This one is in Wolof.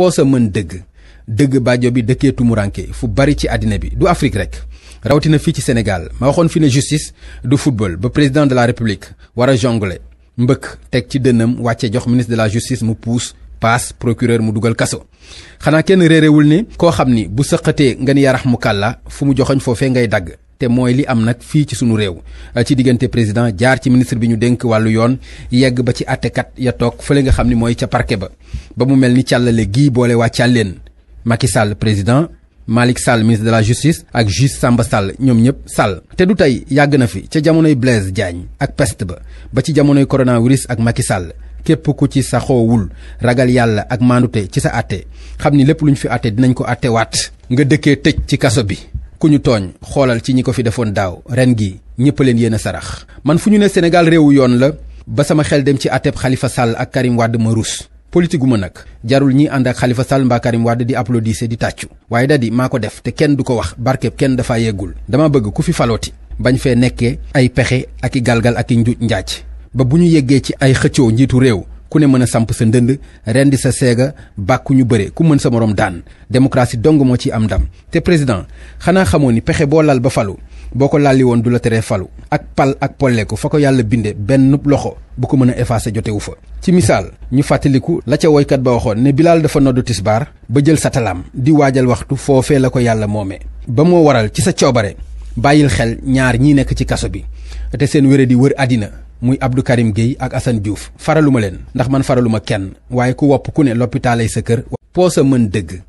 poosa mën dëgg bàjjo bi dëkkee tumuranke fu bari ci àddina bi du Afrique rek rawatina fii ci Sénégal ma waxoon fi ne justice du football ba président de la république war a jongler mbëkk teg ci dënnam wàcce jox ministre de la justice mu puus paas procureur mu dugal kaso xanaa kenn réerewul ne koo xam ni bu sëqatee nga ni yarax mu kàlla fu mu joxoñ foofee ngay dagg te mooy li am nag fii ci sunu réew ci diggante président jaar ci ministre bi ñu dénk wàllu yoon yegg ba ci àttekat ya toog fële nga xam ni mooy ca parquet ba mu mel ni càllale gii boole waa càlleen Macky Sall président Malick Sall ministre de la justice ak juge Samba Sall ñoom ñëpp Sall te du tey yàgg na fi ca jamonoy Blaise Diagne ak peste ba ci jamonoy coronavirus ak Macky Sall képp ku ci saxoowul ragal yàlla ak maandute ci sa àtte xam ni lépp lu ñu fi àtte dinañ ko àtte waat nga dëkkee tëj ci kaso bi ku ñu tooñ xoolal ci ñi ko fi defoon daaw ren gi ñëpp leen yéen a sarax man fu ñu ne Sénégal réewu yoon la ba sama xel dem ci àtteb Khalifa Sall ak Karim Wade ma rus politique gu ma nag jarul ñi ànd ak Khalifa Sall mbaa Karim Wade di applaudissé di tàccu waaye dadi maa ko def te kenn du ko wax barkeb kenn dafa yeggul dama bëgg ku fi falooti bañ fee nekkee ay pexe ak i galgal ak i njuuj njaaj ba bu ñu yeggee ci ay xëccoo njiitu réew ku ne mën a samp sa ndënd rendi sa seega bàkku ñu bëre ku mën sa morom daan démocratie dong moo ci am ndam te président xanaa xamoo ni pexe boo lal ba falu boo ko lalli woon du la teree falu ak pal ak polleeku fa ko yàlla binde benn loxo bu ko mën a effacer jotewu fa ci misaal ñu fàttaliku la ca woykat ba waxoon ne Bilaal dafa noddu tisbaar ba jël satalaam di waajal waxtu foofee la ko yàlla moomee ba moo waral ci sa coobare bàyyil xel ñaar ñii nekk ci kaso bi te seen wéré di wër àddina muy Abdou Karim Gueye ak Assane Diouf faraluma leen ndax man faraluma kenn waaye ku wopp ku ne l'hôpital ay sa kër poosa mën dëgg